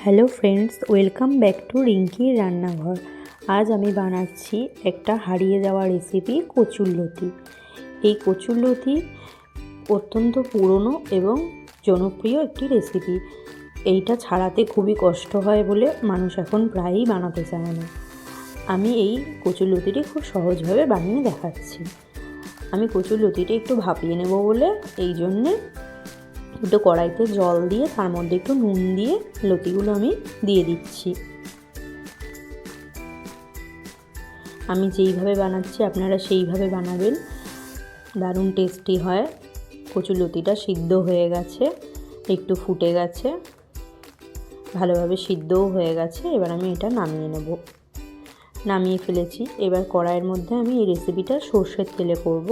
Hello friends, welcome back to রিঙ্কির রান্নাঘর। আজ আমি বানাচ্ছি একটা হারিয়ে যাওয়া রেসিপি, কচুরলতি। এই কচুরলতি অত্যন্ত পুরনো এবং জনপ্রিয় একটি রেসিপি। এইটা ছাড়াতে খুবই কষ্ট হয় বলে মানুষ এখন প্রায়ই বানাতে চায় না। আমি এই কচুরলতিটি খুব সহজভাবে বানিয়ে দেখাচ্ছি। আমি কচুরলতিটি একটু ভাপিয়ে নেব বলে এই জন্যে একটু কড়াইতে জল দিয়ে তার মধ্যে একটু নুন দিয়ে লতিগুলো আমি দিয়ে দিচ্ছি। আমি যেইভাবে বানাচ্ছি আপনারা সেইভাবে বানাবেন, দারুণ টেস্টি হয়। কচুরলতিটা সিদ্ধ হয়ে গেছে, একটু ফুটে গেছে, ভালোভাবে সিদ্ধও হয়ে গেছে। এবার আমি এটা নামিয়ে ফেলেছি। এবার কড়াইয়ের মধ্যে আমি এই রেসিপিটা সর্ষের তেলে করব,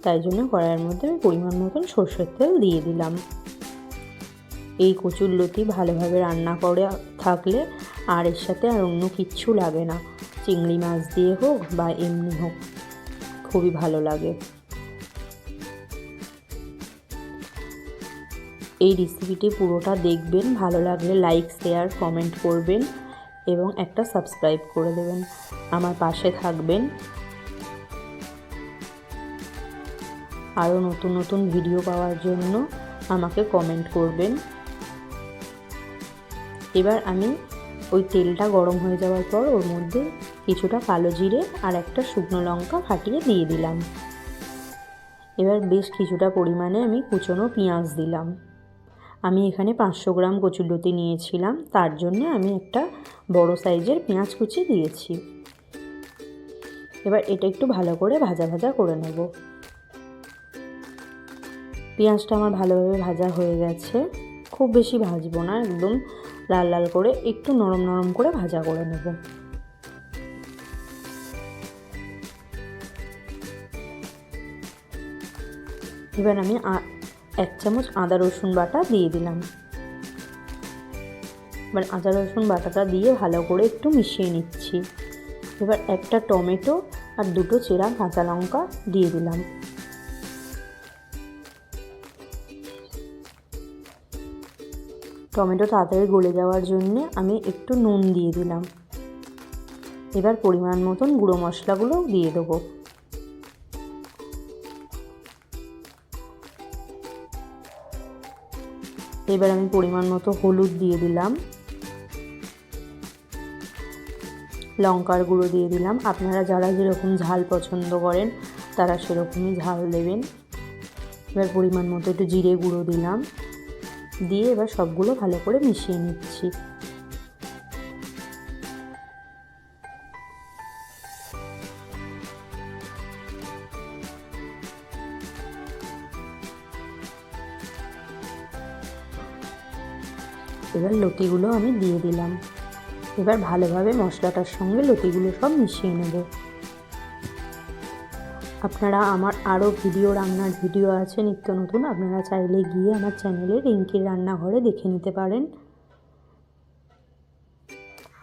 তাই জন্য কড়াইয়ের মধ্যে আমি পরিমাণ মতন সর্ষের তেল দিয়ে দিলাম। এই কচুরলতি ভালোভাবে রান্না করে থাকলে আর এর সাথে আর অন্য কিচ্ছু লাগে না, চিংড়ি মাছ দিয়ে হোক বা এমনি হোক, খুবই ভালো লাগে। এই রেসিপিটি পুরোটা দেখবেন, ভালো লাগলে লাইক, শেয়ার, কমেন্ট করবেন এবং একটা সাবস্ক্রাইব করে দেবেন। আমার পাশে থাকবেন। আরও নতুন নতুন ভিডিও পাওয়ার জন্য আমাকে কমেন্ট করবেন। এবার আমি ওই তেলটা গরম হয়ে যাওয়ার পর ওর মধ্যে কিছুটা কালো জিরে আর একটা শুকনো লঙ্কা ফাটিয়ে দিয়ে দিলাম। এবার বেশ কিছুটা পরিমাণে আমি কুচনো পেঁয়াজ দিলাম। আমি এখানে 500 গ্রাম কচুরলতি নিয়েছিলাম, তার জন্য আমি একটা বড় সাইজের পেঁয়াজ কুচি দিয়েছি। এবার এটা একটু ভালো করে ভাজা ভাজা করে নেব। পেঁয়াজটা আমার ভালোভাবে ভাজা হয়ে গেছে। খুব বেশি ভাজবো না, একদম লাল লাল করে একটু নরম নরম করে ভাজা করে নেব। এবার আমি 1 চামচ আদা রসুন বাটা দিয়ে দিলাম। এবার আদা রসুন বাটাটা দিয়ে ভালো করে একটু মিশিয়ে নিচ্ছি। এবার একটা টমেটো আর 2টো চেরা কাঁচা লঙ্কা দিয়ে দিলাম। টমেটো তাড়াতাড়ি গলে যাওয়ার জন্য আমি একটু নুন দিয়ে দিলাম। এবার পরিমাণ মতন গুঁড়ো মশলাগুলো দিয়ে দেবো। এবার আমি পরিমাণ মতো হলুদ দিয়ে দিলাম, লঙ্কার গুঁড়ো দিয়ে দিলাম। আপনারা যারা যেরকম ঝাল পছন্দ করেন তারা সেরকমই ঝাল দেবেন। এবার পরিমাণ মতো একটু জিরে গুঁড়ো দিলাম, দিয়ে এবার সবগুলো ভালো করে মিশিয়ে নিচ্ছি। এবার লতিগুলো আমি দিয়ে দিলাম। এবার ভালোভাবে মশলাটার সঙ্গে লতিগুলো সব মিশিয়ে নেব। আপনারা আমার আরও রান্নার ভিডিও আছে নিত্য নতুন, আপনারা চাইলে গিয়ে আমার চ্যানেলে রিঙ্কির রান্নাঘরে দেখে নিতে পারেন।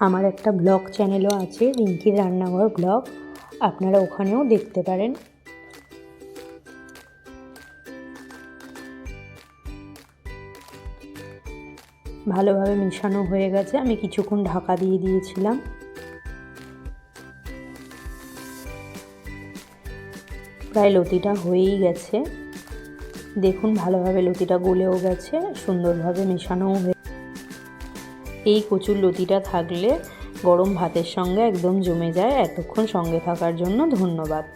আমার একটা ব্লগ চ্যানেলও আছে, রিঙ্কির রান্নাঘর ব্লগ, আপনারা ওখানেও দেখতে পারেন। ভালোভাবে মেশানো হয়ে গেছে, আমি কিছুক্ষণ ঢাকা দিয়ে দিয়েছিলাম। প্রায় লতিটা হয়েই গেছে, দেখুন ভালোভাবে লতিটা গলেও গেছে, সুন্দরভাবে মেশানোও হয়ে। এই কচুরলতিটা থাকলে গরম ভাতের সঙ্গে একদম জমে যায়। এতক্ষণ সঙ্গে থাকার জন্য ধন্যবাদ।